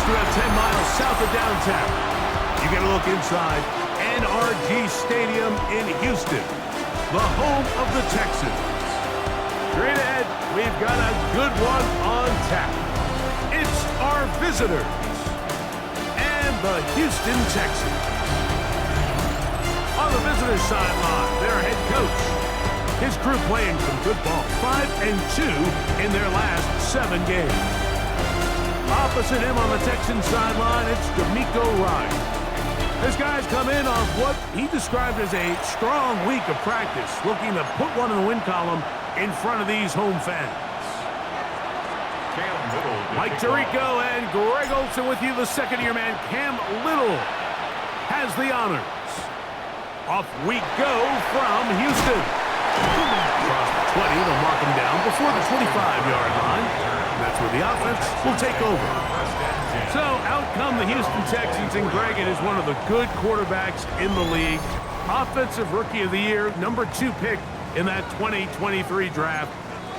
just about 10 miles south of downtown. You get a look inside NRG Stadium in Houston, the home of the Texans. Straight ahead, we've got a good one on tap. It's our visitors and the Houston Texans. On the visitors' sideline, their head coach. His crew playing some good ball, 5-2 in their last 7 games. Opposite him on the Texans sideline, it's D'Amico Ryan. This guy's come in off what he described as a strong week of practice, looking to put one in the win column in front of these home fans. Mike Tirico and Greg Olsen with you. The second-year man, Cam Little, has the honors. Off we go from Houston. Across the 20, they'll mark him down before the 25-yard line. That's where the offense will take over. So out come the Houston Texans, and Greg, it is one of the good quarterbacks in the league. Offensive Rookie of the Year, number 2 pick in that 2023 draft.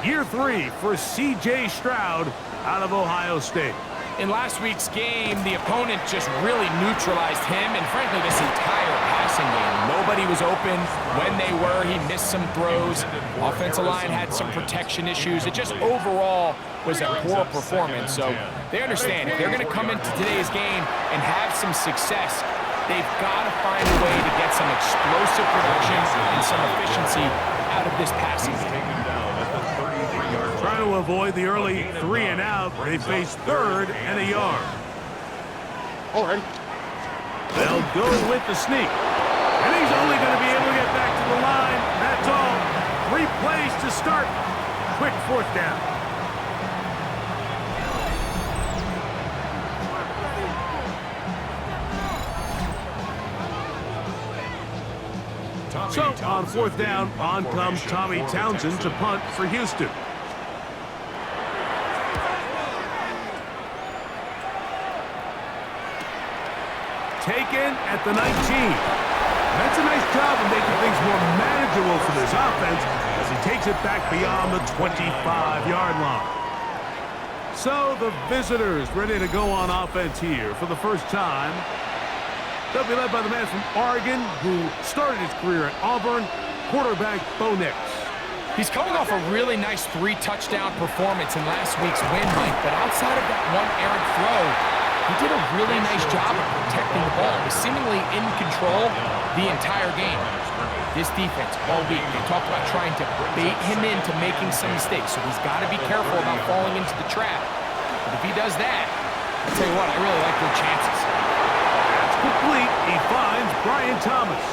Year 3 for C.J. Stroud out of Ohio State. In last week's game, the opponent just really neutralized him and, frankly, this entire passing game. Nobody was open. When they were, he missed some throws. Offensive line had some protection issues. It just overall was a poor performance. So they understand if they're going to come into today's game and have some success, they've got to find a way to get some explosive production and some efficiency out of this passing game. Trying to avoid the early 3 and out, they face 3rd and a yard. All right. They'll go with the sneak. And he's only going to be able to get back to the line. That's all. 3 plays to start. Quick 4th down. So on 4th down, on comes Tommy Townsend to punt for Houston. Taken at the 19. That's a nice job of making things more manageable for this offense as he takes it back beyond the 25-yard line. So the visitors ready to go on offense here for the first time. They'll be led by the man from Oregon who started his career at Auburn, quarterback B.Nix. He's coming off a really nice 3-touchdown performance in last week's win, Mike, but outside of that one errant throw, he did a really nice job of protecting the ball. He was seemingly in control the entire game. This defense, all week, they talked about trying to bait him into making some mistakes, so he's got to be careful about falling into the trap. But if he does that, I'll tell you what, I really like their chances. That's complete. He finds Brian Thomas.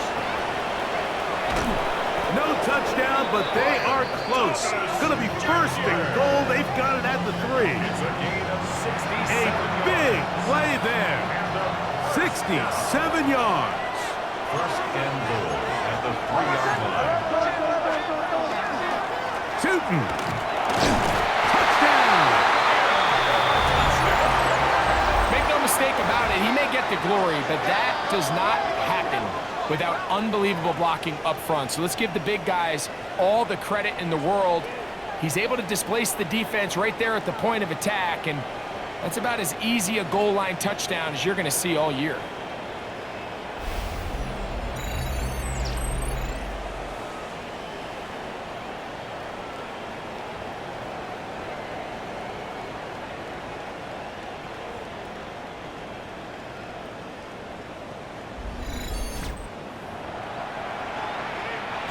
No touchdown, but they are close. Going to be first and goal. They've got it at the 3. A big play there. 67 yards. First and goal at the 3-yard line. T.Hunter. Touchdown. Make no mistake about it, he may get the glory, but that does not happen without unbelievable blocking up front. So let's give the big guys all the credit in the world. He's able to displace the defense right there at the point of attack, and that's about as easy a goal line touchdown as you're going to see all year.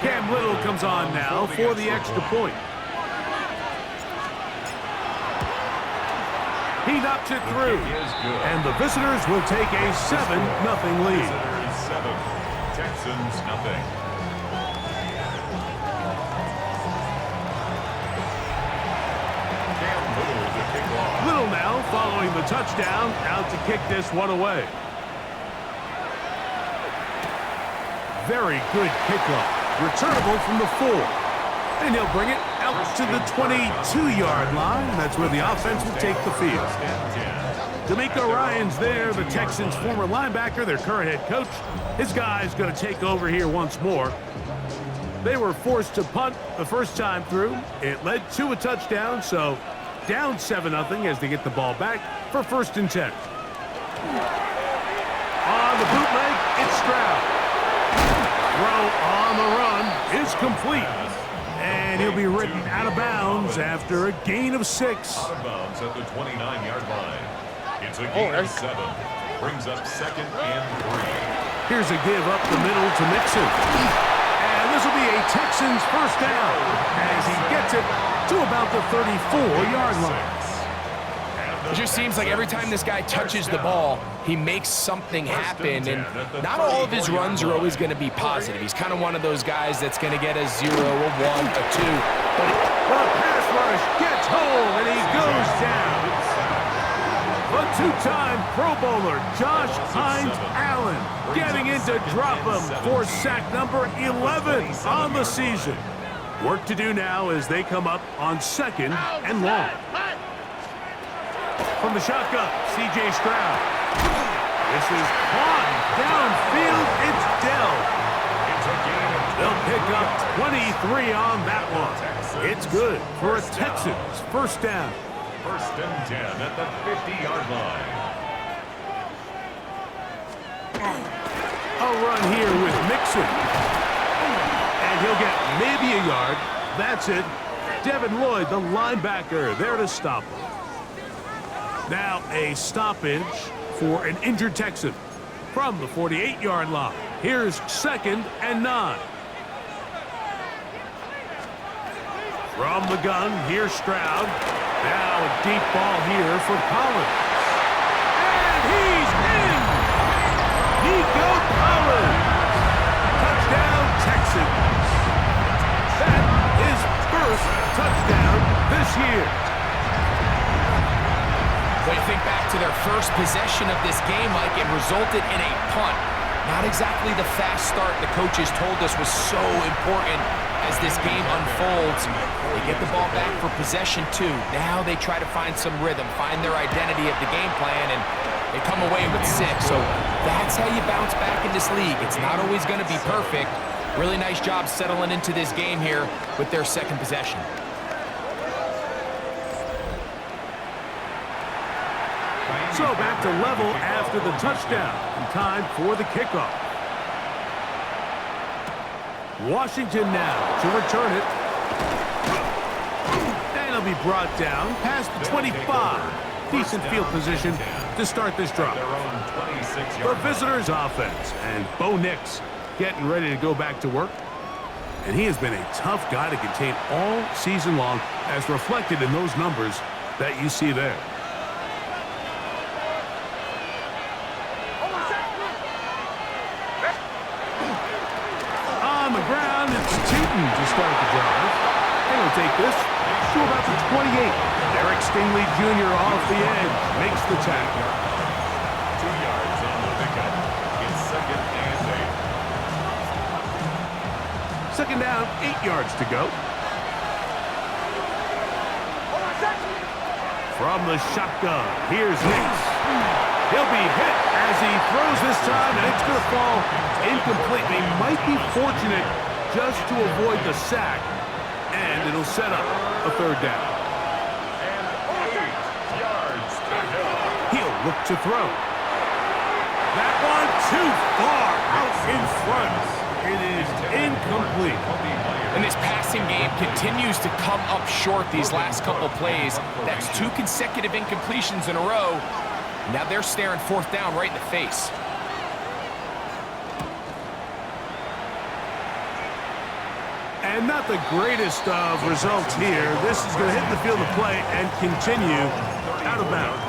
Cam Little comes on now for the extra point. He knocks it through, and the visitors will take a 7-0 lead. 7, Texans nothing. Little now following the touchdown, out to kick this one away. Very good kickoff. Returnable from the 4. And he'll bring it out to the 22-yard line. That's where the offense will take the field. D'Amico Ryan's there, the Texans' former linebacker, their current head coach. His guy's going to take over here once more. They were forced to punt the first time through. It led to a touchdown, so down 7-0 as they get the ball back for 1st and 10. On the bootleg, it's Stroud. Throw on the run is complete. And he'll be written out of bounds after a gain of 6. Out of bounds at the 29-yard line. It's a gain of 7. Brings up 2nd and 3. Here's a give up the middle to Mixon. And this will be a Texans first down as he gets it to about the 34-yard line. It just seems like every time this guy touches the ball, he makes something happen, and not all of his runs are always going to be positive. He's kind of one of those guys that's going to get a 0, a 1, a 2. But the pass rush gets home, and he goes down. The two-time Pro Bowler Josh Hines-Allen getting in to drop him for sack number 11 on the season. Work to do now as they come up on 2nd and long. From the shotgun, C.J. Stroud. This is caught downfield. It's Dell. They'll pick up 23 on that one. It's good for a Texans first down. 1st and 10 at the 50-yard line. A run here with Mixon. And he'll get maybe a yard. That's it. Devin Lloyd, the linebacker, there to stop him. Now a stoppage for an injured Texan from the 48-yard line. Here's 2nd and 9. From the gun, here's Stroud. Now a deep ball here for Collins. And he's in! Nico Collins! Touchdown, Texans! That is first touchdown this year. When you think back to their first possession of this game, Mike, it resulted in a punt. Not exactly the fast start the coaches told us was so important as this game unfolds. They get the ball back for possession 2. Now they try to find some rhythm, find their identity of the game plan, and they come away with 6. So that's how you bounce back in this league. It's not always going to be perfect. Really nice job settling into this game here with their 2nd possession. So back to level after the touchdown. And time for the kickoff. Washington now to return it. And it'll be brought down past the 25. Decent field position to start this drive. The visitors' offense and B.Nix getting ready to go back to work. And he has been a tough guy to contain all season long, as reflected in those numbers that you see there. On the ground, it's B.Tuten to start the drive. And he'll take this to about the 28. Derek Stingley Jr. off the edge makes the tackle. 2 yards on the pickup. It's 2nd and 8. Second down, 8 yards to go. From the shotgun, here's Nix. He'll be hit as he throws this time, and it's going to fall incomplete. He might be fortunate just to avoid the sack, and it'll set up a 3rd down. And 8 yards to go. He'll look to throw. That one too far out in front. It is incomplete. And this passing game continues to come up short these last couple plays. That's 2 consecutive incompletions in a row. Now they're staring 4th down right in the face. And not the greatest of results here. This is going to hit the field of play and continue out of bounds.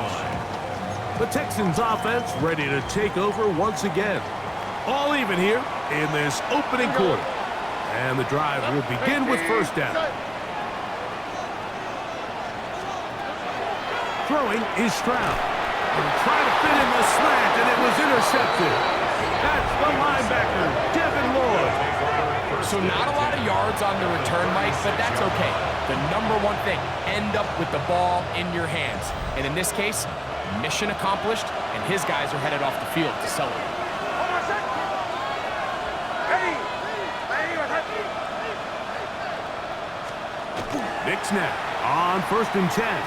The Texans offense ready to take over once again. All even here in this opening quarter. And the drive will begin with 1st down. Throwing is Stroud. Trying to fit in the slant, and it was intercepted. That's the linebacker, Devin Lloyd. So not a lot of yards on the return, Mike, but that's okay. The #1 thing, end up with the ball in your hands. And in this case, mission accomplished, and his guys are headed off the field to celebrate. Nix now on 1st and 10.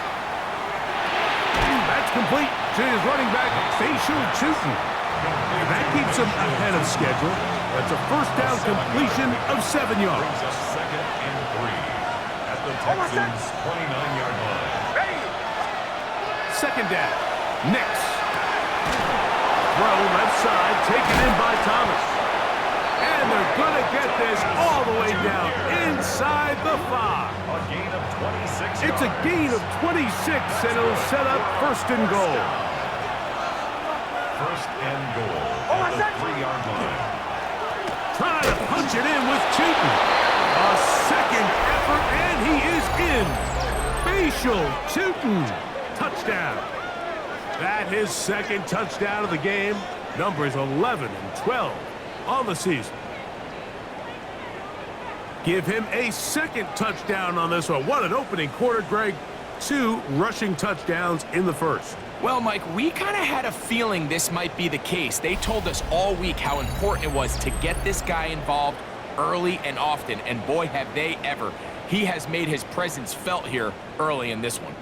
That's complete to his running back, B.Tuten. And that keeps him ahead of schedule. That's a first down completion of 7 yards. Brings up second and 3 at the Texans' 29-yard line. Second down, Nix. Throw left side, taken in by Thomas. And they're going to get this all the way down inside the 5. A gain of 26 It's a yards. gain of 26, and it'll set up first and goal. First and goal at the 3-yard line. Trying to punch it in with Tuten. A second effort, and he is in. B.Tuten. Touchdown. That his second touchdown of the game. Numbers 11 and 12 on the season. Give him a second touchdown on this one. What an opening quarter, Greg. 2 rushing touchdowns in the first. Well, Mike, we kind of had a feeling this might be the case. They told us all week how important it was to get this guy involved early and often, and boy, have they ever. He has made his presence felt here early in this one.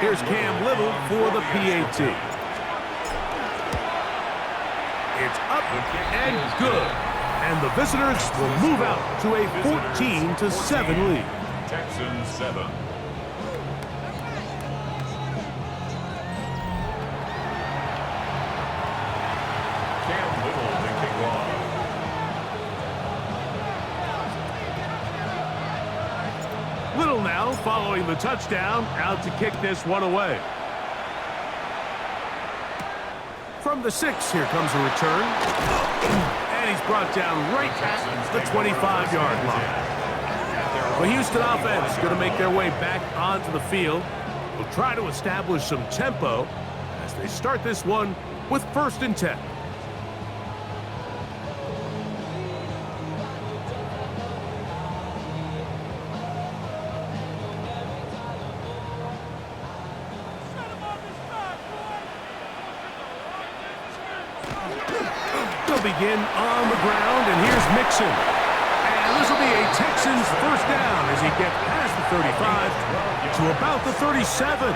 Here's Cam Little for the PAT. It's up and good. And the visitors will move out to a 14-7 lead. Texans 7. Cam Little to kick off. Little now following the touchdown, out to kick this one away. From the 6, here comes a return. And he's brought down right at the 25-yard line. The Houston offense going to make their way back onto the field. Will try to establish some tempo as they start this one with 1st and 10. Begin on the ground, and here's Mixon. And this will be a Texans first down as he gets past the 35 to about the 37.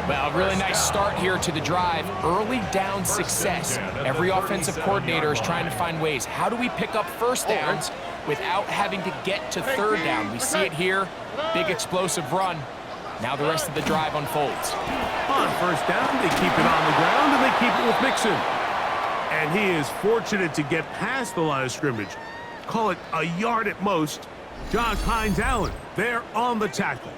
Well, a really nice start here to the drive. Early down success. Every offensive coordinator is trying to find ways. How do we pick up first downs without having to get to 3rd down? We see it here. Big explosive run. Now the rest of the drive unfolds. On first down, they keep it on the ground, and they keep it with Mixon. And he is fortunate to get past the line of scrimmage. Call it a yard at most. Josh Hines-Allen there on the tackle.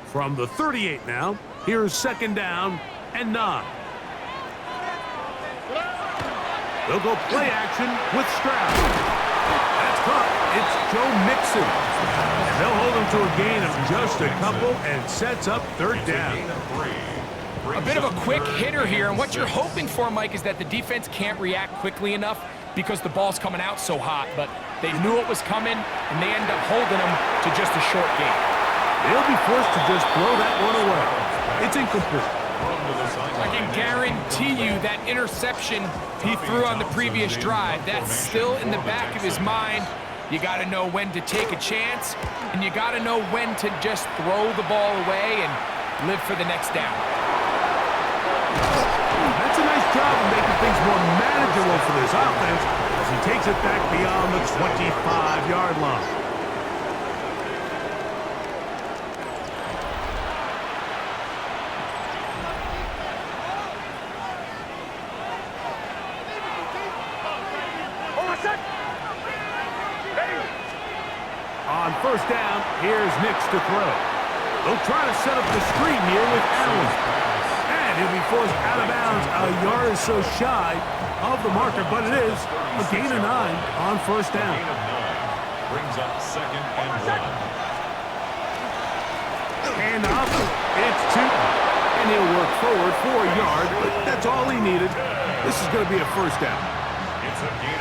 From the 38 now, here's 2nd down and 9. They'll go play action with Stroud. That's caught. It's Joe Mixon. And they'll hold him to a gain of just a couple and sets up 3rd down. A bit of a quick hitter here, and what you're hoping for, Mike, is that the defense can't react quickly enough because the ball's coming out so hot, but they knew it was coming, and they end up holding them to just a short gain. They'll be forced to just throw that one away. It's incomplete. I can guarantee you that interception he threw on the previous drive, that's still in the back of his mind. You got to know when to take a chance, and you got to know when to just throw the ball away and live for the next down. That's a nice job of making things more manageable for this offense as he takes it back beyond the 25-yard line. On first down, here's Nix to throw. They'll try to set up the screen here with Allen. And he'll be forced out of bounds a yard or so shy of the marker, but it is a gain of 9 on first down. Gain of 9 brings up 2nd and 1. And off, it's Tuten. And he'll work forward for a yard, but that's all he needed. This is going to be a first down.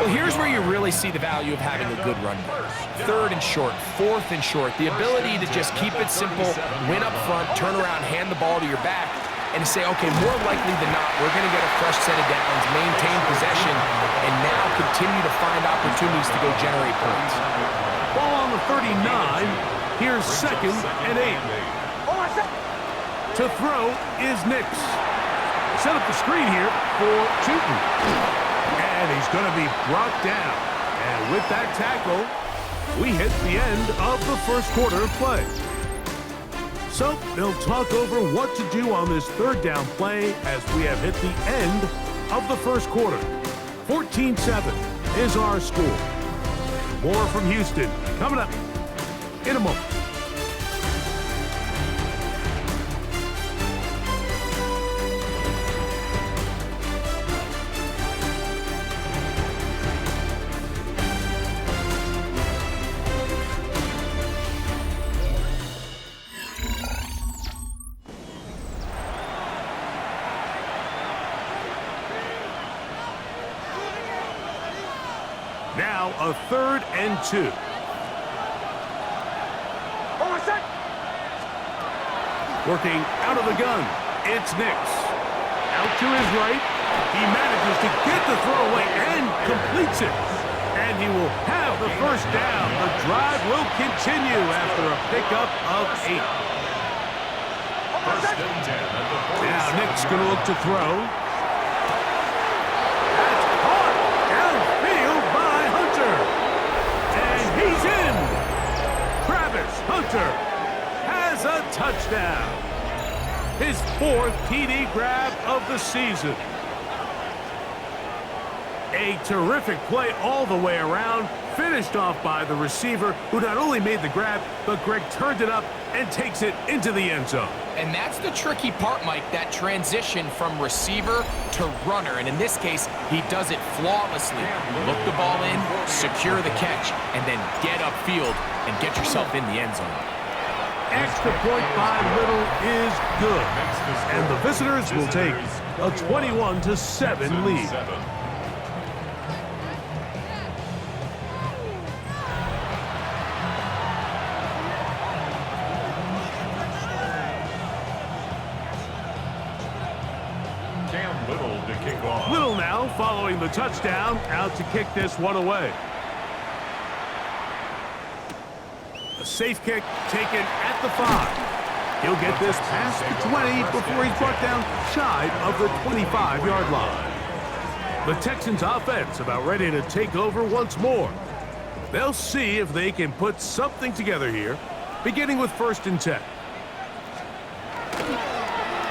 Well, here's where you really see the value of having a good run game. 3rd and short, 4th and short, the ability to just keep it simple, win up front, turn around, hand the ball to your back, and say, okay, more likely than not, we're going to get a fresh set of downs, maintain possession, and now continue to find opportunities to go generate points. Ball on the 39. Here's 2nd and 8. To throw is Nix. Set up the screen here for B.Tuten. And he's going to be brought down. And with that tackle, we hit the end of the first quarter of play. So they'll talk over what to do on this 3rd down play as we have hit the end of the first quarter. 14-7 is our score. More from Houston coming up in a moment. Now a 3rd and 2. Working out of the gun, it's Nix. Out to his right. He manages to get the throw away and completes it. And he will have the first down. The drive will continue after a pickup of 8. Now Nick's going to look to throw. That's caught downfield by Hunter. And he's in. Travis Hunter has a touchdown. His 4th PD grab of the season. A terrific play all the way around, finished off by the receiver, who not only made the grab, but Greg turned it up and takes it into the end zone. And that's the tricky part, Mike, that transition from receiver to runner. And in this case, he does it flawlessly. Look the ball in, secure the catch, and then get upfield and get yourself in the end zone. Extra point by Little is good. And the visitors will take a 21-7 lead. Little now, following the touchdown, out to kick this one away. A safe kick taken at the 5. He'll get this past the 20 before he's brought down shy of the 25-yard line. The Texans offense about ready to take over once more. They'll see if they can put something together here, beginning with 1st and 10.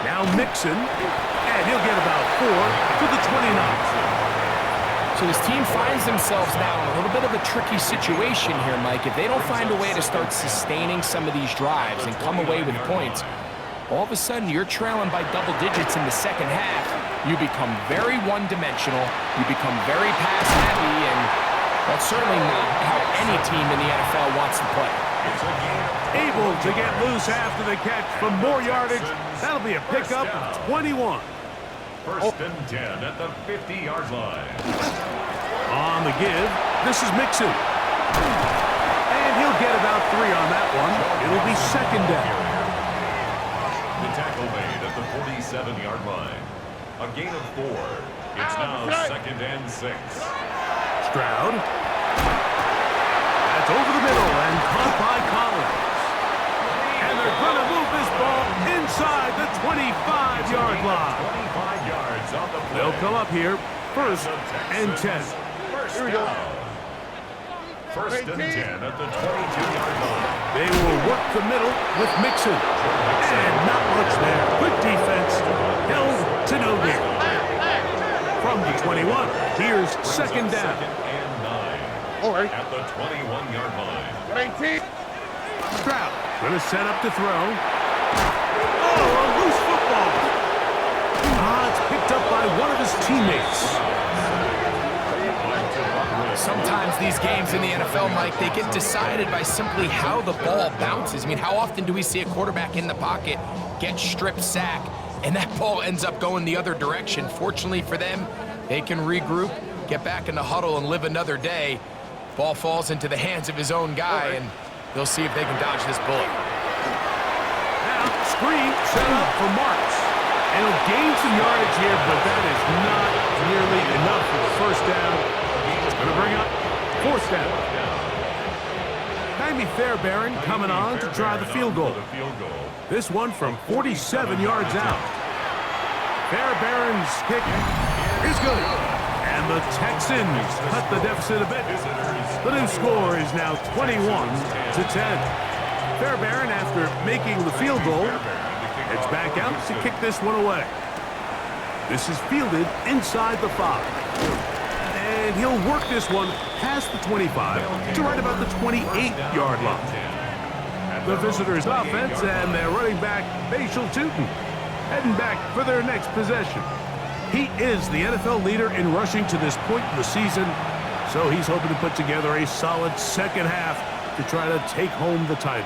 Now Mixon, and he'll get about 4 to the 29. So this team finds themselves now in a little bit of a tricky situation here, Mike. If they don't find a way to start sustaining some of these drives and come away with points, all of a sudden you're trailing by double digits in the second half. You become very one-dimensional. You become very pass-heavy, and that's certainly not how any team in the NFL wants to play. Able to get loose after the catch for more yardage. That'll be a pickup of 21. 1st and 10 at the 50-yard line. On the give, this is Mixon. And he'll get about 3 on that one. It'll be 2nd down. The tackle made at the 47-yard line. A gain of 4. It's now 2nd and 6. Stroud. That's over the middle and caught by Collins. And they're going to move this ball inside the 25-yard line. 25 yards on the play. They'll come up here, 1st and 10. Here we go. 1st and 10 at the 22-yard line. They will work the middle with Mixon. And not much there. Good defense. Held to no gain. From the 21, here's 2nd down. 2nd and 9 at the 21-yard line. Stroud going to set up to throw. Oh, a loose football. It's picked up by one of his teammates. Sometimes these games in the NFL, Mike, they get decided by simply how the ball bounces. I mean, how often do we see a quarterback in the pocket get strip sack, and that ball ends up going the other direction? Fortunately for them, they can regroup, get back in the huddle and live another day. Ball falls into the hands of his own guy, and they'll see if they can dodge this bullet. Now, screen set up for Marks. And he'll gain some yardage here, but that is not nearly enough for the first down. It's going to bring up fourth down. Jamie Fairbairn coming on to try the field goal. This one from 47 yards out. Fairbairn's kick is good. And the Texans cut the deficit a bit. The new score is now 21-10. Fairbairn, after making the field goal, heads back out to kick this one away. This is fielded inside the 5. And he'll work this one past the 25 to right about the 28-yard line. The visitors' offense and their running back, B.Tuten, heading back for their next possession. He is the NFL leader in rushing to this point in the season, so he's hoping to put together a solid second half to try to take home the title.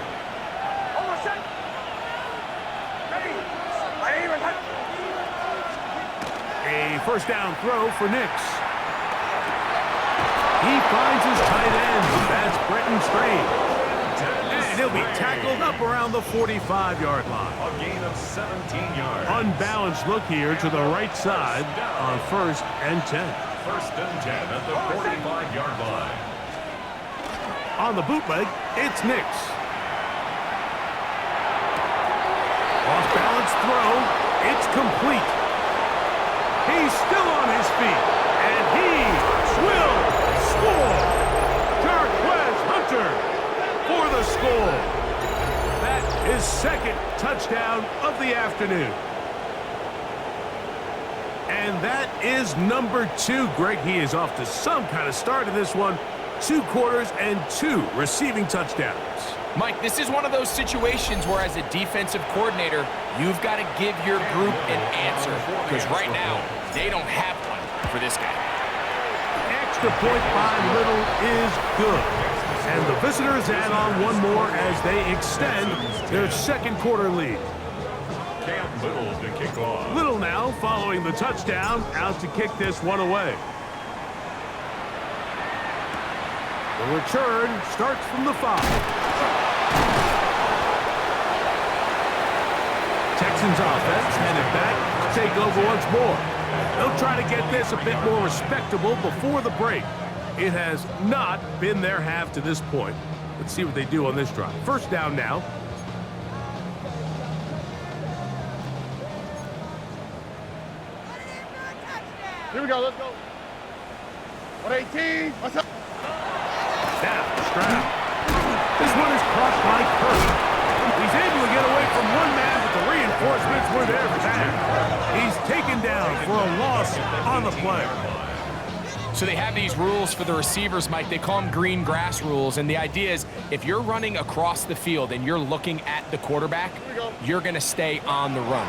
A first down throw for Nix. He finds his tight end. That's Brenton Strange. And he'll be tackled up around the 45-yard line. A gain of 17 yards. Unbalanced look here to the right side on 1st and 10. 1st and 10 at the 45-yard line. On the bootleg, it's Nix. Off-balance throw. It's complete. He's still on his feet, and he will score. Te'Travis Hunter for the score. That is second touchdown of the afternoon. And that is number 2. Greg, he is off to some kind of start in this one. 2 quarters and 2 receiving touchdowns. Mike, this is one of those situations where as a defensive coordinator, you've got to give your group an answer. Because right now, they don't have one for this guy. Extra point by Little is good. And the visitors add on one more as they extend their second quarter lead. Camp Little to kick off. Little now following the touchdown, out to kick this one away. The return starts from the 5. Texans offense headed back to take over once more. They'll try to get this a bit more respectable before the break. It has not been their half to this point. Let's see what they do on this drive. First down now. Here we go, let's go. 118, what's up? Now, Stroud. This one is caught by Kirk. He's able to get away from one man, but the reinforcements were there for that. He's taken down for a loss on the play. So they have these rules for the receivers, Mike. They call them green grass rules. And the idea is if you're running across the field and you're looking at the quarterback, you're going to stay on the run.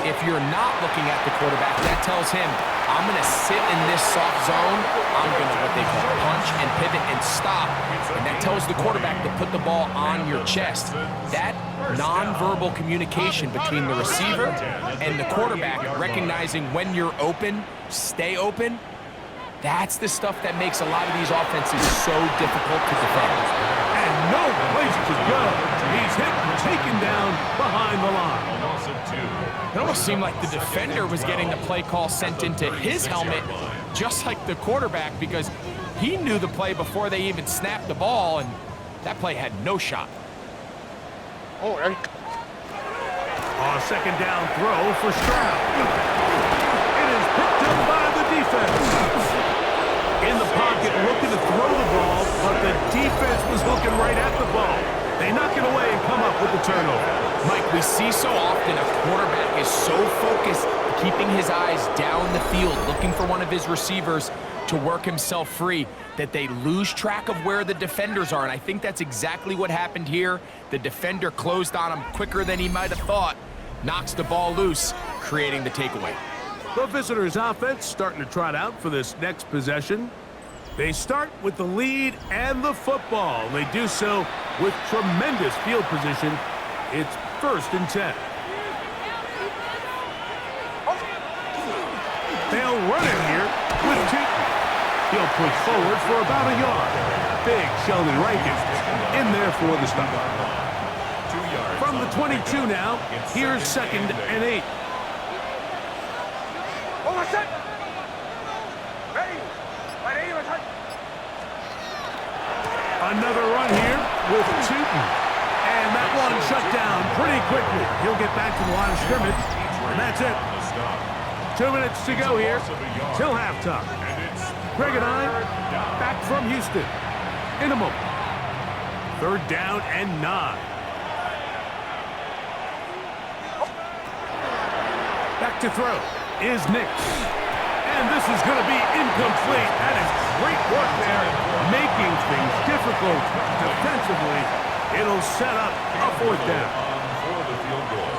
If you're not looking at the quarterback, that tells him, I'm going to sit in this soft zone. I'm going to what they call punch and pivot and stop. And that tells the quarterback to put the ball on your chest. That nonverbal communication between the receiver and the quarterback, recognizing when you're open, stay open, that's the stuff that makes a lot of these offenses so difficult to defend. And no place to go. He's hit and taken down behind the line. It almost seemed like the defender was getting the play call sent into his helmet, just like the quarterback, because he knew the play before they even snapped the ball, and that play had no shot. Oh, hey. Second down throw for Stroud. It is picked up by the defense. In the pocket, looking to throw the ball, but the defense was looking right at the ball. They knock it away and come up with the turnover. Mike, we see so often a quarterback is so focused, keeping his eyes down the field, looking for one of his receivers to work himself free, that they lose track of where the defenders are. And I think that's exactly what happened here. The defender closed on him quicker than he might have thought, knocks the ball loose, creating the takeaway. The visitors' offense starting to trot out for this next possession. They start with the lead and the football. They do so with tremendous field position. It's 1st and 10. They'll run it here with Tuten. He'll push forward for about a yard. Big Sheldon Rankins in there for the stop. 2 yards. From the 22 now, here's 2nd and 8. Another run here with T.Hunter. And that one shut down pretty quickly. He'll get back to the line of scrimmage, and that's it. 2 minutes to go here till halftime. Greg and I back from Houston in a moment. 3rd down and 9. Back to throw is Nix. And this is going to be incomplete. That is great work there, making things difficult defensively. It'll set up a 4th down. For the field goal.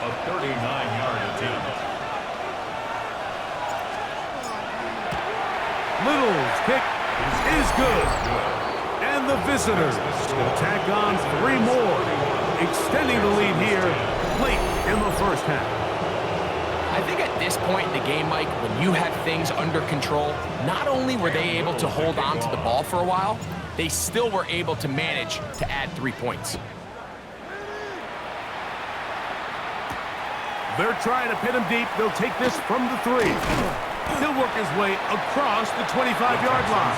A 39-yard attempt. Little's kick is good. And the visitors will tack on 3 more, extending the lead here late in the first half. I think at this point in the game, Mike, when you have things under control, not only were they able to hold on to the ball for a while, they still were able to manage to add 3 points. They're trying to pin him deep. They'll take this from the 3. He'll work his way across the 25-yard line.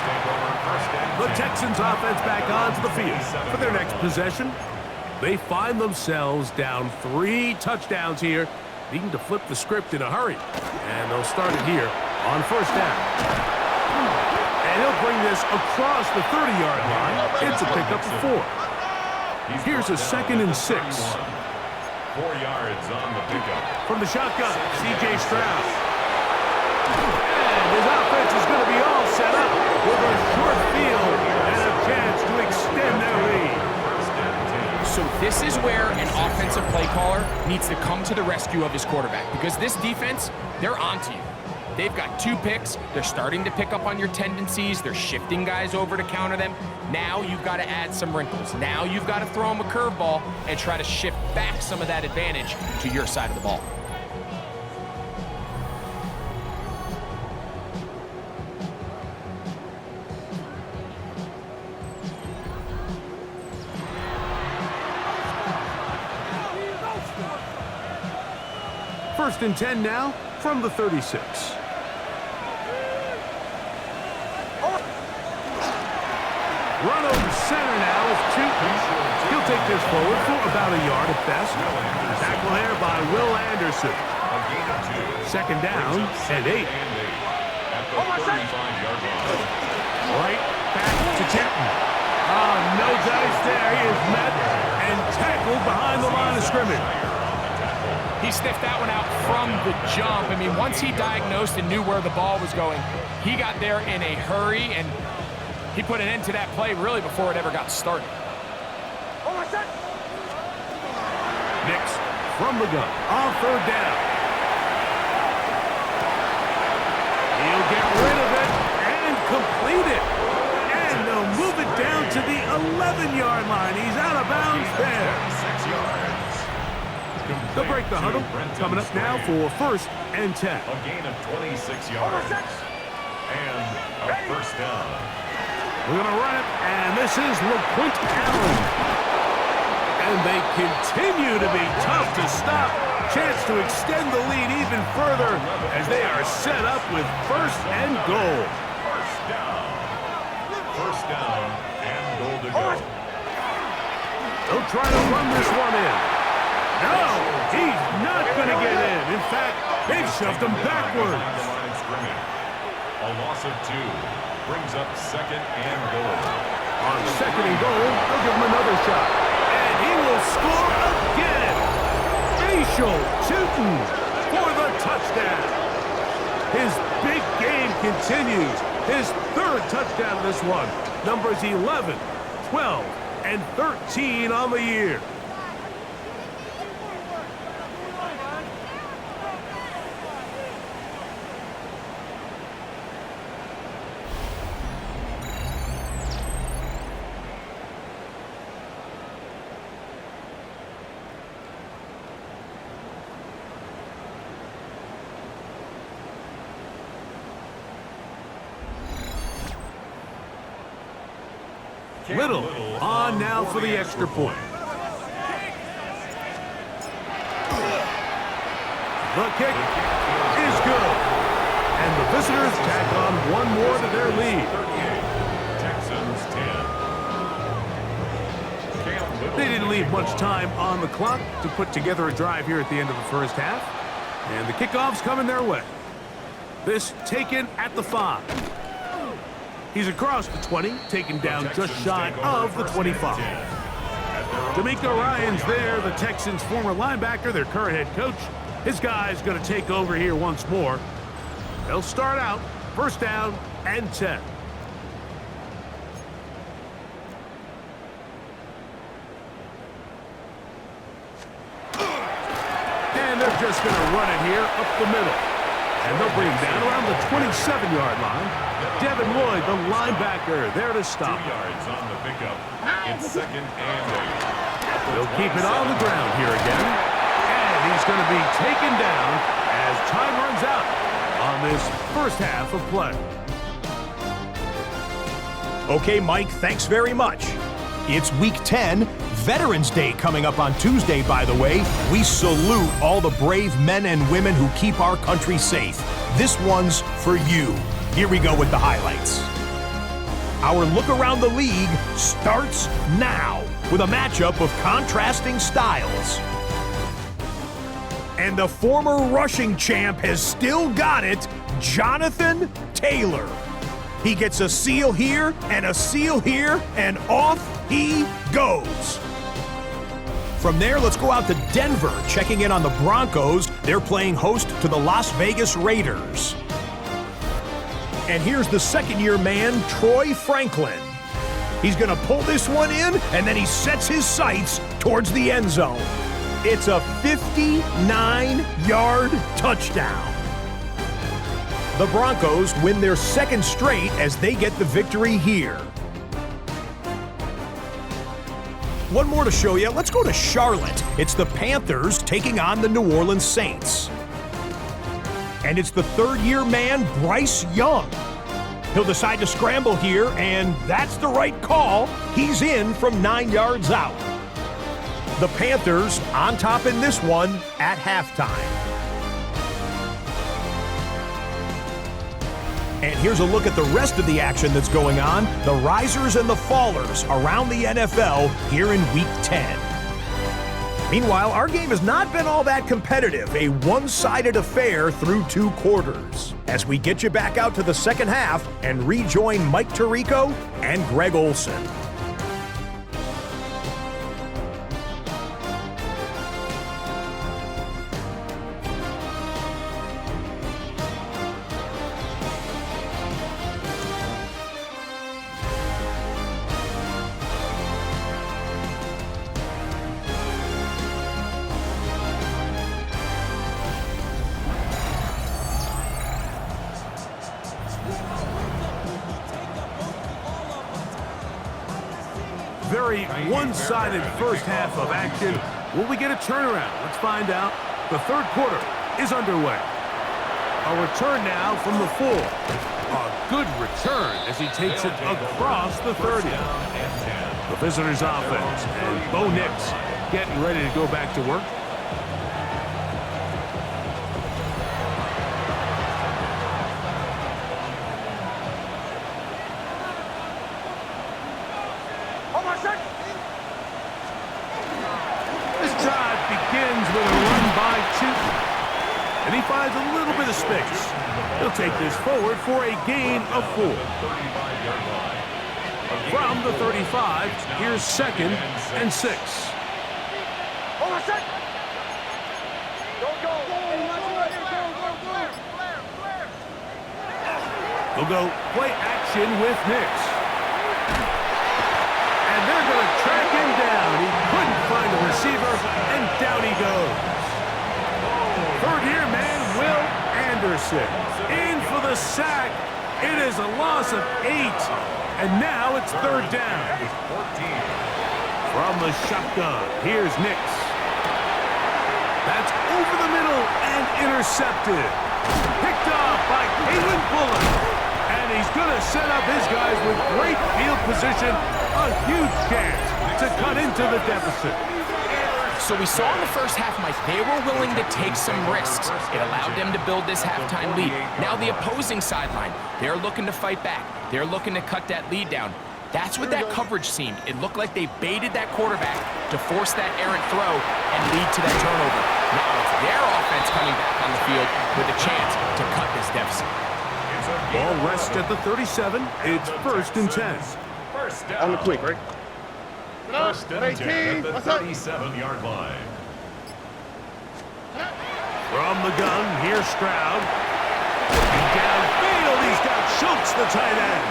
The Texans offense back onto the field for their next possession. They find themselves down 3 touchdowns here, needing to flip the script in a hurry. And they'll start it here on 1st down. And he'll bring this across the 30-yard line. It's a pickup of 4. Here's a 2nd and 6. 4 yards on the pickup. From the shotgun, C.J. Stroud. And his offense is going to be all set up with a short field and a chance to extend their lead. So this is where an offensive play caller needs to come to the rescue of his quarterback, because this defense, they're onto you. They've got 2 picks. They're starting to pick up on your tendencies. They're shifting guys over to counter them. Now you've got to add some wrinkles. Now you've got to throw them a curveball and try to shift back some of that advantage to your side of the ball. First and 10 now from the 36. Run over center now is T.Hunter. He'll take this forward for about a yard at best. Tackle here by Will Anderson. 2nd down and 8. Right back to T.Hunter. Oh, no dice there. He is met and tackled behind the line of scrimmage. He sniffed that one out from the jump. I mean, once he diagnosed and knew where the ball was going, he got there in a hurry, and he put an end to that play really before it ever got started. Nix from the gun on 3rd down. He'll get rid of it and complete it. And they'll move it down to the 11-yard line. He's out of bounds there. 6 yards. They'll break the huddle. Coming up now for 1st and 10. A gain of 26 yards. And a 1st down. We're going to run it, and this is LeQuint Allen. And they continue to be tough to stop. Chance to extend the lead even further as they are set up with 1st and goal. 1st down. 1st down and goal to go. They'll try to run this one in. No, he's not going to get in. In fact, they've shoved him backwards. A loss of 2 brings up 2nd and goal. On 2nd and goal, they'll give him another shot. And he will score again. T.Hunter for the touchdown. His big game continues. His 3rd touchdown of this one. Numbers 11, 12, and 13 on the year. Little on now for the extra point. The kick is good. And the visitors tack on one more to their lead. Texans 10. They didn't leave much time on the clock to put together a drive here at the end of the first half. And the kickoff's coming their way. This taken at the 5. He's across the 20, taken down just shy of the 25. D'Amico Ryan's there, the Texans' former linebacker, their current head coach. His guy's going to take over here once more. They'll start out first down and 10. And they're just going to run it here up the middle. And they'll bring him down around the 27-yard line. Devin Lloyd, the linebacker, there to stop. 2 yards on the pickup. It's 2nd and 8. They'll keep it on the ground here again. And he's going to be taken down as time runs out on this first half of play. Okay, Mike, thanks very much. It's Week 10, Veterans Day coming up on Tuesday, by the way. We salute all the brave men and women who keep our country safe. This one's for you. Here we go with the highlights. Our look around the league starts now with a matchup of contrasting styles. And the former rushing champ has still got it, Jonathan Taylor. He gets a seal here and a seal here, and off he goes. From there, let's go out to Denver, checking in on the Broncos. They're playing host to the Las Vegas Raiders. And here's the second-year man, Troy Franklin. He's going to pull this one in, and then he sets his sights towards the end zone. It's a 59-yard touchdown. The Broncos win their second straight as they get the victory here. One more to show you. Let's go to Charlotte. It's the Panthers taking on the New Orleans Saints. And it's the third-year man, Bryce Young. He'll decide to scramble here, and that's the right call. He's in from 9 yards out. The Panthers on top in this one at halftime. And here's a look at the rest of the action that's going on, the risers and the fallers around the NFL here in Week 10. Meanwhile, our game has not been all that competitive, a one-sided affair through 2 quarters. As we get you back out to the second half and rejoin Mike Tirico and Greg Olson. Very one-sided first half of action. Will we get a turnaround? Let's find out. The third quarter is underway. A return now from the 4. A good return as he takes it across the 30. The visitors' offense and B.Nix getting ready to go back to work. And he finds a little bit of space. He'll take this forward for a gain of 4. From the 35, here's 2nd and 6. They'll go play action with Nix. And they're going to track him down. He couldn't find a receiver, and down he goes. Third-year man, Will Anderson, in for the sack. It is a loss of 8, and now it's third down. From the shotgun, here's Nix. That's over the middle and intercepted. Picked off by Kalen Bullock, and he's going to set up his guys with great field position A huge chance to cut into the deficit. So we saw in the first half, Mike, they were willing to take some risks. It allowed them to build this halftime lead. Now the opposing sideline, they're looking to fight back. They're looking to cut that lead down. That's what that coverage seemed. It looked like they baited that quarterback to force that errant throw and lead to that turnover. Now it's their offense coming back on the field with a chance to cut this deficit. Ball rests at the 37. It's 1st and 10. First down. On the quick, right? First and 10 at the What's up? 37-yard line. From the gun, here's Stroud. Looking downfield, he's got Schultz, the tight end.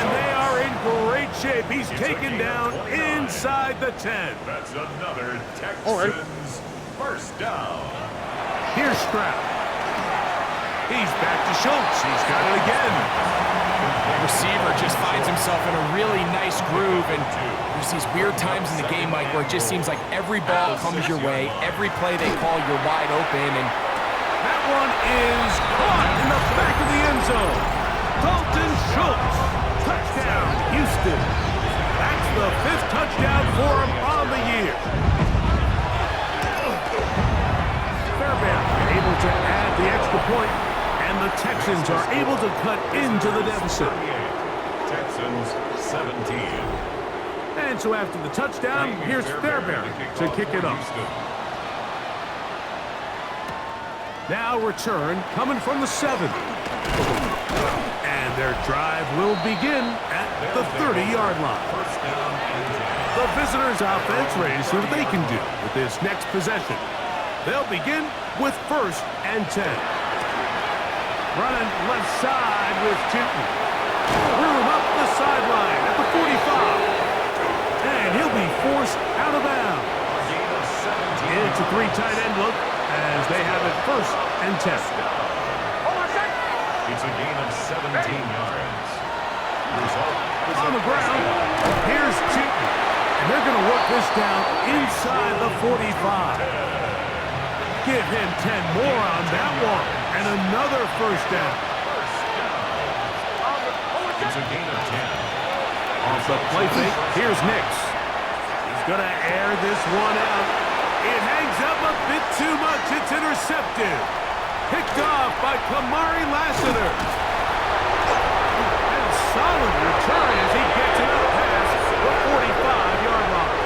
And they are in great shape. He's taken down inside the 10. That's another Texans first down. Here's Stroud. He's back to Schultz. He's got it again. The receiver just finds himself in a really nice groove, and there's these weird times in the game, Mike, where it just seems like every ball comes your way, every play they call, you're wide open, and That one is caught in the back of the end zone. Dalton Schultz. Touchdown, Houston. That's the 5th touchdown for him on the year. Fairbairn able to add the extra point, and the Texans are able to cut into the deficit. Texans 17. And so after the touchdown, here's Fairbairn to kick it off. Now return coming from the 7. And their drive will begin at the 30-yard line. First down and 10. The visitors' offense ready to see what they can do with this next possession. They'll begin with 1st and 10. Running left side with B.Tuten. Room up the sideline at the 45. And he'll be forced out of bounds. Gain of 17. It's a 3 tight end look as they have it 1st and 10. It's a gain of 17 yards. Result is On the ground, here's B.Tuten. And they're going to work this down inside the 45. Give him 10 more on that one. And another 1st down. It's a gain of 10. Off the play fake, here's Nix. He's going to air this one out. It hangs up a bit too much. It's intercepted. Picked off by Kamari Lassiter. And solid return as he gets it up past the 45-yard line.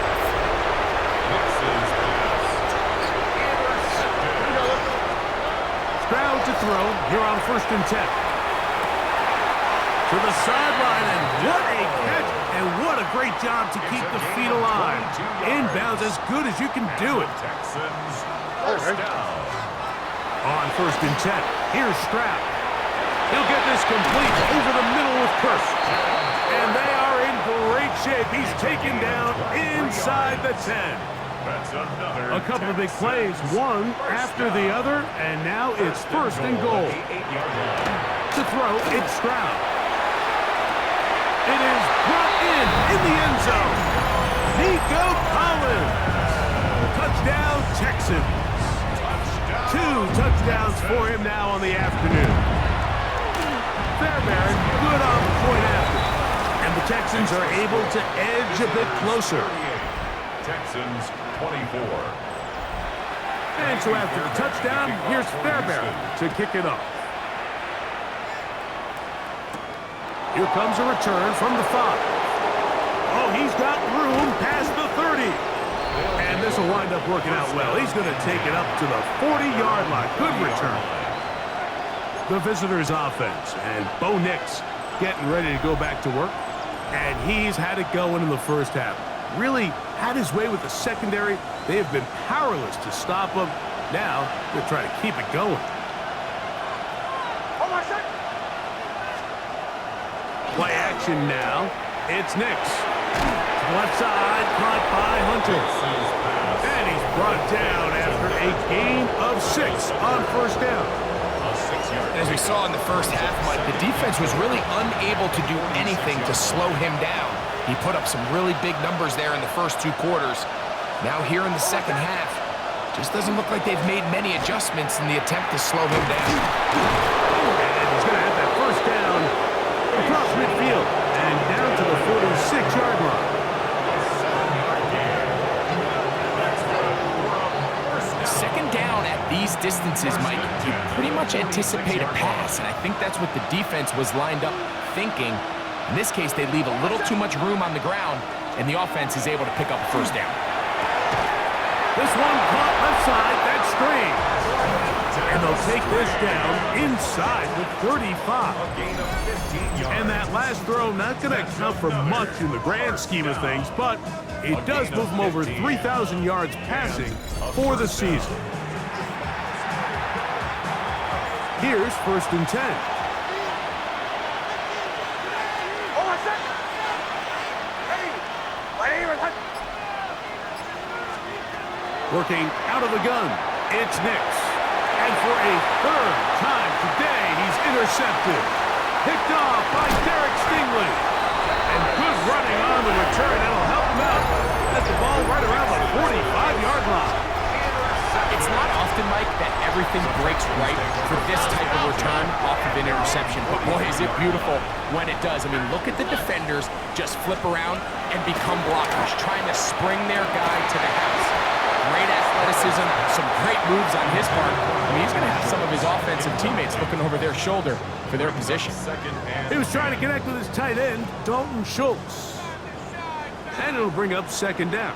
Nix's pass. Intercepted. Stroud to throw here on 1st and 10. To the sideline, and what a catch, and what a great job to keep the feet alive. Inbounds as good as you can do it. Texans first down. On 1st and 10, here's Stroud. He'll get this complete over the middle with Kurtz. And they are in great shape. He's taken down inside the 10. That's another A couple of big plays, one after the other, and now it's 1st and goal. 8-yard line. To throw, it's Stroud. It is brought in the end zone. Nico Collins. Touchdown, Texans. 2 touchdowns for him now on the afternoon. Fairbairn, good on the point after. And the Texans are able to edge a bit closer. Texans 24. And so after the touchdown, here's Fairbairn to kick it off. Here comes a return from the 5. Oh, he's got room past the 30. And this will wind up working out well. He's going to take it up to the 40-yard line. Good return. The visitors' offense. And B.Nix getting ready to go back to work. And he's had it going in the first half. Really had his way with the secondary. They have been powerless to stop him. Now, they're trying to keep it going. Play action now. It's Nix. Left side, caught by Hunter. And he's brought down after a gain of 6 on 1st down. as we saw in the first half, Mike, the defense was really unable to do anything to slow him down. He put up some really big numbers there in the first 2 quarters. Now here in the second half, just doesn't look like they've made many adjustments in the attempt to slow him down. And he's going to have that first down across midfield and down to the 46. 6-yard line. Second down at these distances, Mike, you pretty much anticipate a pass, and I think that's what the defense was lined up thinking. In this case, they leave a little too much room on the ground, and the offense is able to pick up a first down. This one caught left side, that screen. And they'll take this down inside the 35. And that last throw not going to count for much in the grand scheme of things, but it does move them over 3,000 yards passing for the season. Here's 1st and 10. Working out of the gun, it's Nix. And for a 3rd time today, he's intercepted. Picked off by Derek Stingley. And good running on the return. That'll help him out. That's the ball right around the 45-yard line. It's not often, Mike, that everything breaks right for this type of return off of an interception. But boy, is it beautiful when it does. I mean, look at the defenders just flip around and become blockers, trying to spring their guy to the house. Great athleticism, some great moves on his part. I mean, he's going to have some of his offensive teammates looking over their shoulder for their position. He was trying to connect with his tight end, Dalton Schultz. And it'll bring up 2nd down.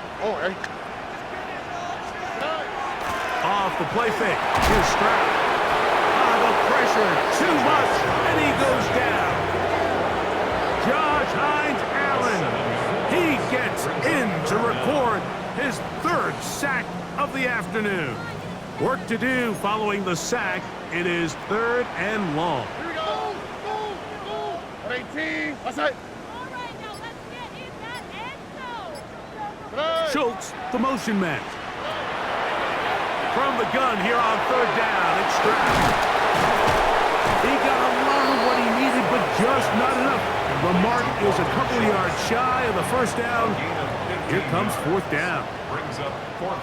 Off the play fake. Here's Stroud. The pressure, too much, and he goes down. Josh Hines-Allen. He gets in to record his 3rd sack of the afternoon. Work to do following the sack. It is 3rd and long. Here we go. Go. 18. That's it. All right, now let's get in that end zone. Schultz, the motion man. From the gun here on 3rd down, it's Stroud. He got a lot of what he needed, but just not enough. The mark is a couple yards shy of the 1st down. Here comes 4th down.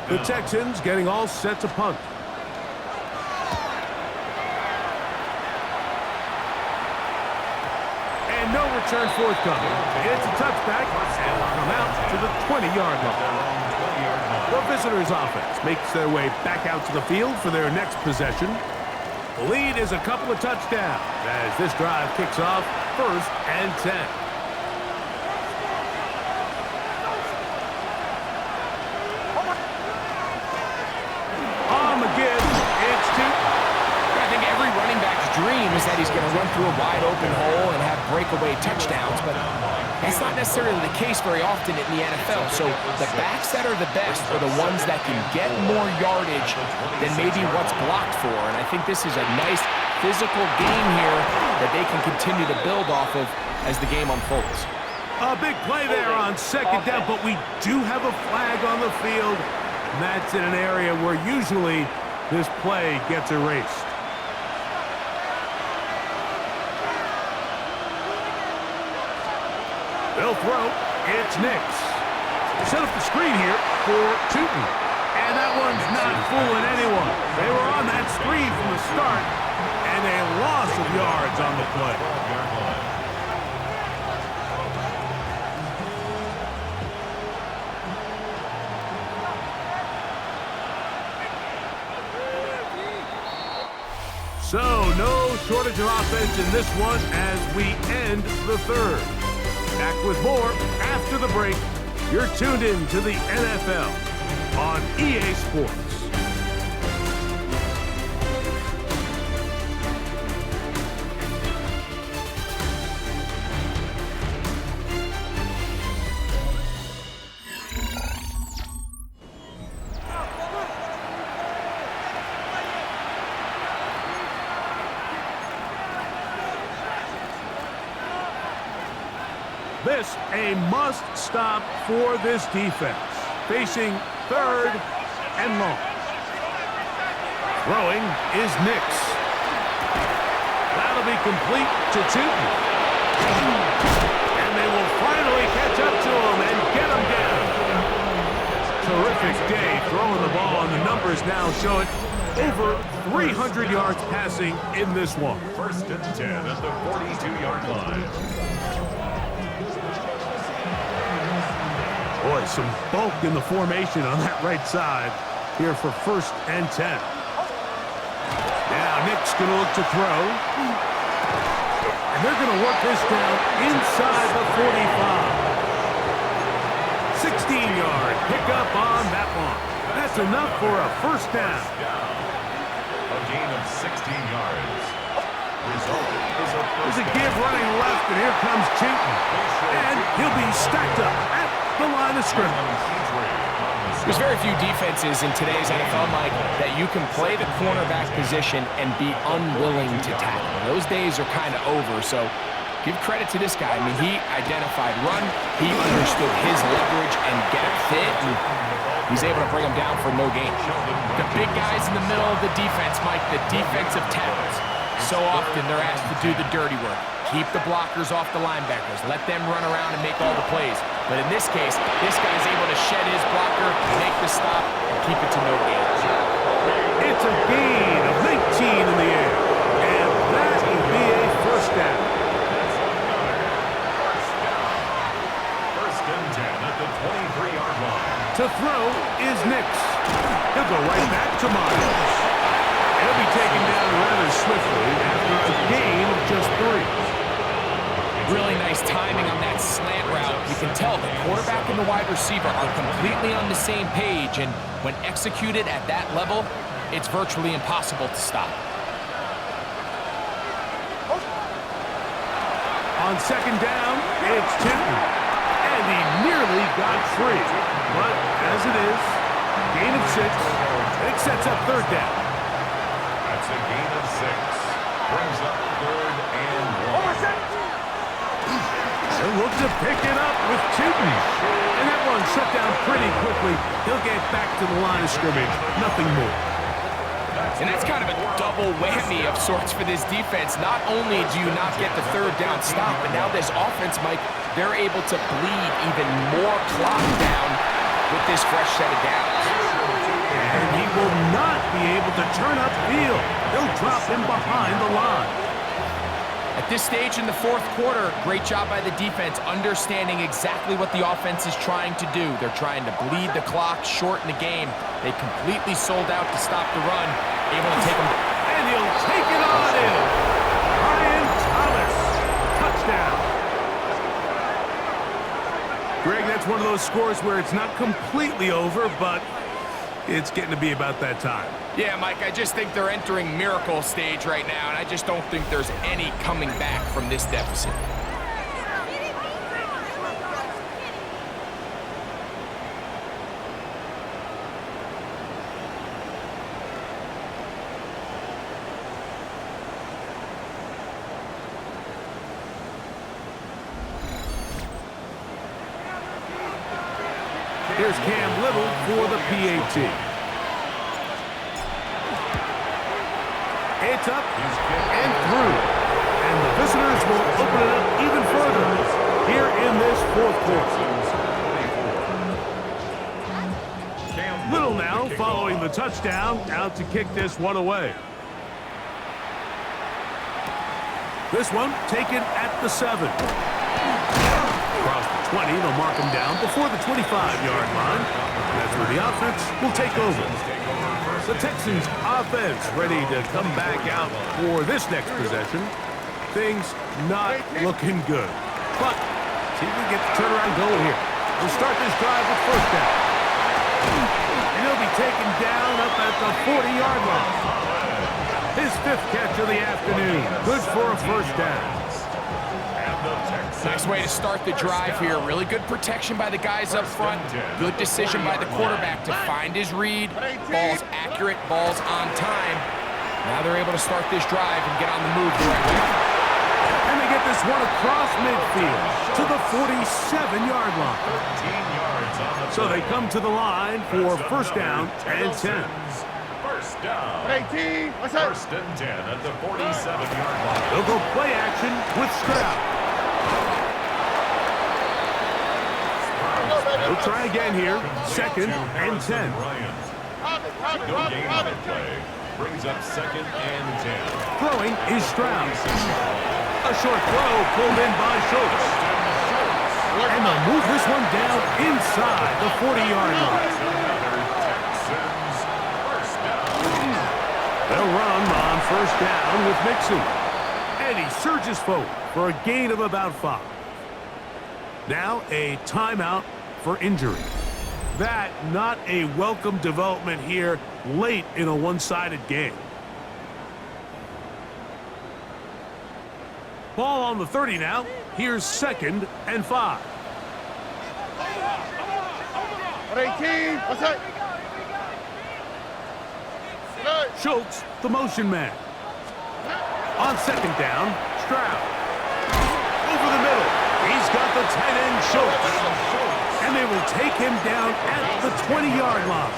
The Texans getting all set to punt. And no return forthcoming. It's a touchback, and will come out to the 20-yard line. The visitors' offense makes their way back out to the field for their next possession. The lead is a couple of touchdowns as this drive kicks off 1st and 10. On the give, it's Tuten. I think every running back's dream is that he's going to run through a wide open hole and have breakaway touchdowns, but that's not necessarily the case very often in the NFL. So the backs that are the best are the ones that can get more yardage than maybe what's blocked for. And I think this is a nice physical game here that they can continue to build off of as the game unfolds. A big play there on 2nd down, but we do have a flag on the field. And that's in an area where usually this play gets erased. They'll throw. It's Nix. Set up the screen here for Tuten. And that one's not fooling anyone. They were on that screen from the start, and a loss of yards on the play. So, no shortage of offense in this one as we end the 3rd. Back with more after the break. You're tuned in to the NFL on EA Sports. This a must-stop for this defense. Facing 3rd and long. Throwing is Nix. That'll be complete to Tuten. And they will finally catch up to him and get him down. Terrific day throwing the ball, and the numbers now show it. Over 300 yards passing in this one. 1st and 10 at the 42-yard line. Boy, some bulk in the formation on that right side here for 1st and 10. Now Nick's going to look to throw. And they're going to work this down inside the 45. 16-yard pickup on that one. That's enough for a 1st down. A gain of 16 yards. Result is a There's a give running left, and here comes T.Hunter. And he'll be stacked up at the line of scrimmage. There's very few defenses in today's NFL, Mike, that you can play the cornerback position and be unwilling to tackle. Those days are kind of over, so give credit to this guy. I mean, he identified run, he understood his leverage and gap fit, and he's able to bring him down for no gain. The big guys in the middle of the defense, Mike, the defensive tackles. So often they're asked to do the dirty work. Keep the blockers off the linebackers. Let them run around and make all the plays. But in this case, this guy's able to shed his blocker, make the stop, and keep it to no gain. It's a gain of 19 in the air. And that will be a 1st down. 1st and 10 at the 23-yard line. To throw is Nix. He'll go right back to Myers. He'll be taken down rather swiftly after a gain of just 3. Really nice timing on that slant route. You can tell the quarterback and the wide receiver are completely on the same page, and when executed at that level, it's virtually impossible to stop. On 2nd down, it's T.Hunter. And he nearly got free. But as it is, gain of 6. It sets up 3rd down. That's a gain of 6. Brings up 3rd and 1. They'll look to pick it up with T.Hunter. And that one shut down pretty quickly. He'll get back to the line of scrimmage. Nothing more. And that's kind of a double whammy of sorts for this defense. Not only do you not get the 3rd down stop, but now this offense, Mike, they're able to bleed even more clock down with this fresh set of downs. And he will not be able to turn upfield. They'll drop him behind the line. At this stage in the 4th quarter, great job by the defense understanding exactly what the offense is trying to do. They're trying to bleed the clock, shorten the game. They completely sold out to stop the run, able to take them. And he'll take it on in. B.Thomas. Touchdown. Greg, that's one of those scores where it's not completely over, but it's getting to be about that time. Yeah, Mike, I just think they're entering miracle stage right now, and I just don't think there's any coming back from this deficit. Here's Cam Little for the PAT. It's up and through. And the visitors will open it up even further here in this 4th quarter. Little now following the touchdown, out to kick this one away. This one taken at the 7. Across the 20, they'll mark him down before the 25-yard line. That's where the offense will take over. The Texans offense ready to come back out for this next possession. Things not looking good. But see if we get the turnaround going here. We'll start this drive with 1st down. And he'll be taken down up at the 40-yard line. His 5th catch of the afternoon. Good for a 1st down. Nice way to start the drive here. Really good protection by the guys up front. Good decision by the quarterback to find his read. Ball's accurate, ball's on time. Now they're able to start this drive and get on the move the right way. And they get this one across midfield to the 47-yard line. So they come to the line for 1st down and 10. 1st down. 18. 1st and 10 at the 47-yard line. They'll go play action with Stroud. We'll try again here. 2nd and 10. No gain on the play. Brings up 2nd and 10. Throwing is Stroud. A short throw pulled in by Schultz. And they'll move this one down inside the 40-yard line. Texans first down. They'll run on first down with Mixon. And he surges forward for a gain of about 5. Now a timeout for injury. That not a welcome development here late in a one-sided game. Ball on the 30 now. Here's 2nd and 5. 18. What's up? Schultz, the motion man. On 2nd down, Stroud. Over the middle. He's got the tight end, Schultz. And they will take him down at the 20-yard line.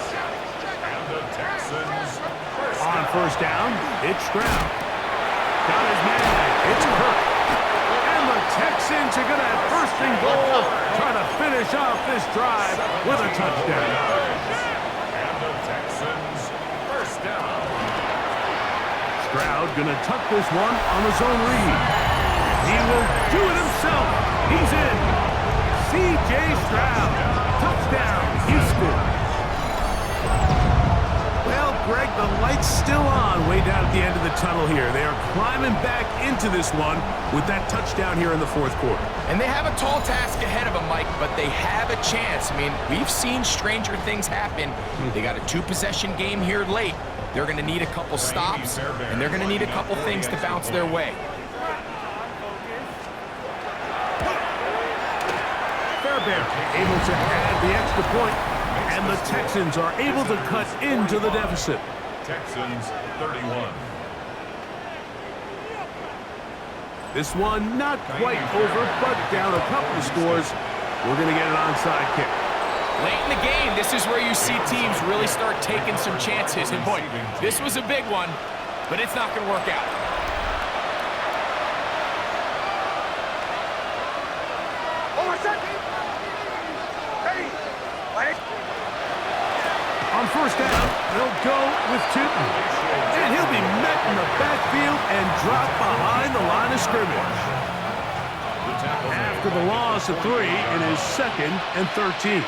And the Texans On first down, it's Stroud. Got his man. It's Kirk. And the Texans are going to have first and goal, trying to finish off this drive with a touchdown. And the Texans first down. Stroud going to tuck this one on his own read. He will do it himself. He's in. C.J. Stroud. Touchdown, Houston. Well, Greg, the light's still on way down at the end of the tunnel here. They are climbing back into this one with that touchdown here in the 4th quarter. And they have a tall task ahead of them, Mike, but they have a chance. I mean, we've seen stranger things happen. They got a 2-possession game here late. They're going to need a couple stops, and they're going to need a couple things to bounce their way. Fairbairn able to add the extra point, and the Texans are able to cut into the deficit. Texans 31. This one not quite over, but down a couple of scores. We're going to get an onside kick. Late in the game, this is where you see teams really start taking some chances. And boy, this was a big one, but it's not going to work out. On first down, they'll go with Tuten. And he'll be met in the backfield and dropped behind the line of scrimmage. After the loss of 3 in his 2nd and 13.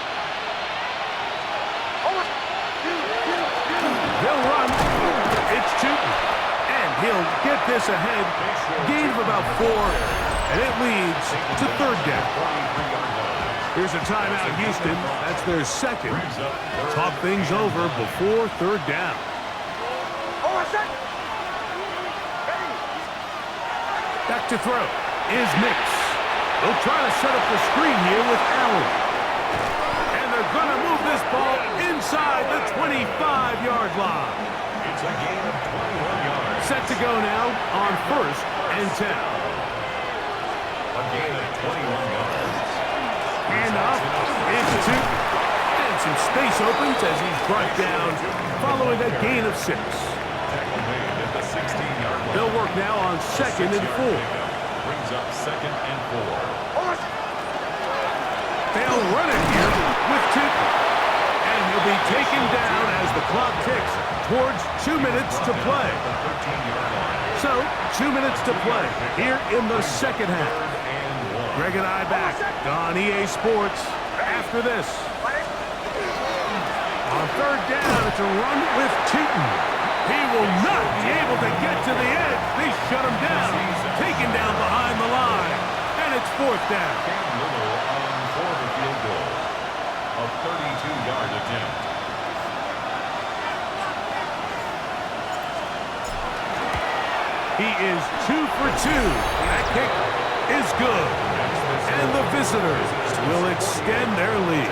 They'll run. It's Tuten. And he'll get this ahead. Gain of about 4. And it leads to 3rd down. Here's a timeout, Houston. That's their 2nd. Talk things over before 3rd down. Back to throw is Nix. They'll try to set up the screen here with Allen. And they're going to move this ball inside the 25-yard line. It's a gain of 21 yards. Set to go now on 1st and 10. A gain of 21 yards. And up is Tuten. And some space opens as he's brought down following a gain of 6. Tackle made at the 16-yard line. They'll work now on 2nd and 4. Brings up 2nd and 4. They'll run it here with Tuten. And he'll be taken down as the clock ticks towards 2 minutes to play. So, 2 minutes to play here in the 2nd half. Greg and I back on EA Sports after this. On 3rd down, it's a run with Tuten. He will not be able to get to the edge. They shut him down, taken down behind the line. And it's 4th down. Little on for the field goal. A 32-yard attempt. He is 2 for 2. That kick is good. And the visitors will extend their lead.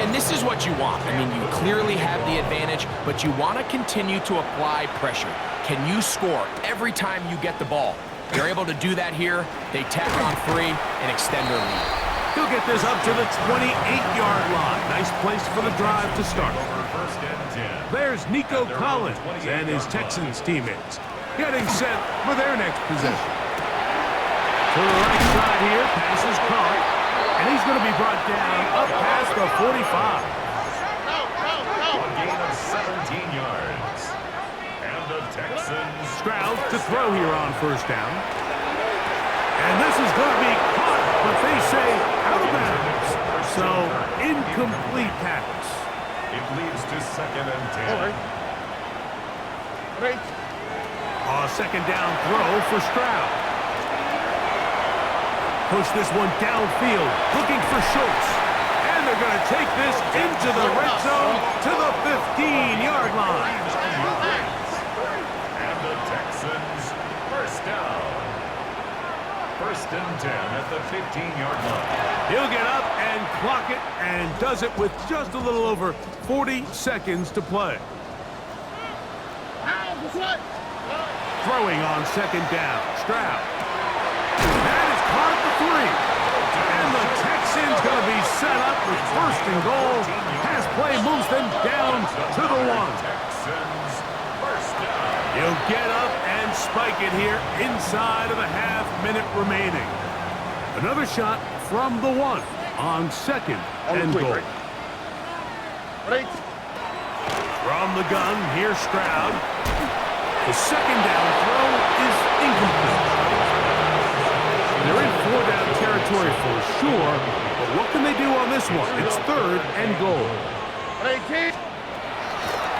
And this is what you want. I mean, you clearly have the advantage, but you want to continue to apply pressure. Can you score every time you get the ball? They're able to do that here. They tack on 3 and extend their lead. He'll get this up to the 28-yard line. Nice place for the drive to start. There's Nico Collins and his Texans teammates getting set for their next possession. To the right side here, pass is caught, and he's going to be brought down up past the 45. A gain of 17 yards. And the Texans. Stroud to throw here on 1st down. And this is going to be caught, but they say out of bounds. So, incomplete pass. It leads to 2nd and 10. All right. Right. Second down throw for Stroud. Push this one downfield, looking for Schultz. And they're going to take this into the red zone to the 15-yard line. And the Texans, first down. 1st and 10 at the 15-yard line. He'll get up and clock it, and does it with just a little over 40 seconds to play. Throwing on 2nd down, Stroud. That is caught at the 3. And the Texans going to be set up with 1st and goal. Pass play moves them down to the 1. Texans, first down. He'll get up and spike it here inside of a half-minute remaining. Another shot from the 1 on 2nd and goal. Right. From the gun, here's Stroud. The 2nd down throw is incomplete. They're in 4-down territory for sure, but what can they do on this one? It's 3rd and goal.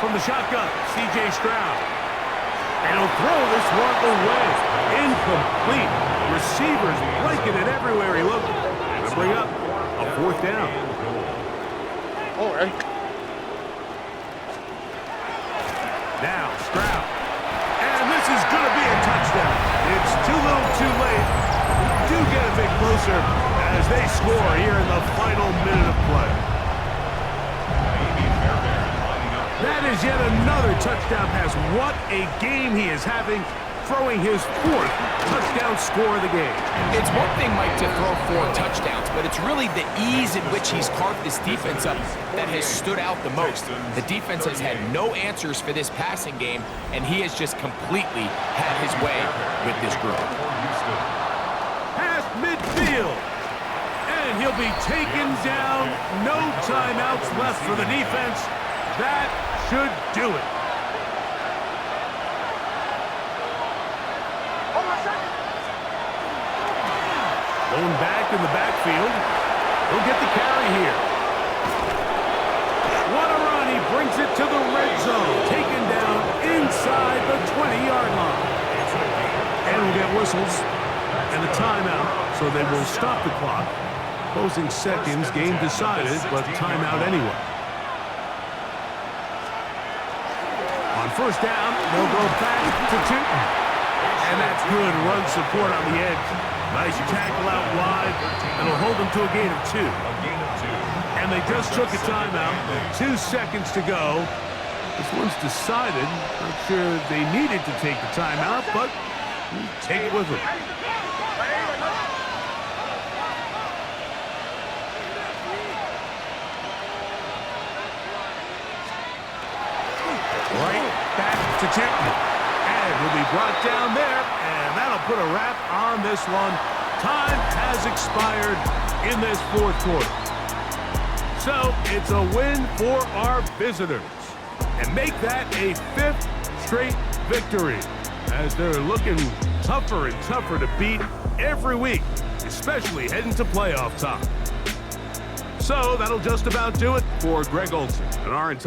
From the shotgun, C.J. Stroud. And he'll throw this one away. Incomplete. Receivers blanking it everywhere he looked. They'll bring up a 4th down. All right. Now, Stroud. And this is going to be a touchdown. It's too little too late. Do get a bit closer as they score here in the final minute of play. That is yet another touchdown pass. What a game he is having, throwing his 4th touchdown score of the game. It's one thing, Mike, to throw 4 touchdowns, but it's really the ease in which he's carved this defense up that has stood out the most. The defense has had no answers for this passing game, and he has just completely had his way with this group. Past midfield. And he'll be taken down. No timeouts left for the defense. That should do it. Going back in the backfield. He'll get the carry here. What a run. He brings it to the red zone. Taken down inside the 20-yard line. And we'll get whistles and a timeout. So they will stop the clock. Closing seconds. Game decided, but timeout anyway. On 1st down, they'll go back to T.Hunter. And that's good run support on the edge. Nice tackle out wide. It'll hold them to a gain of 2. And they just took a timeout. 2 seconds to go. This one's decided. Not sure they needed to take the timeout, but take it with them. Right back to T.Hunter. And will be brought down there, and that'll put a wrap on this one. Time has expired in this 4th quarter. So it's a win for our visitors, and make that a 5th straight victory, as they're looking tougher and tougher to beat every week, especially heading to playoff time. So that'll just about do it for Greg Olson and our entire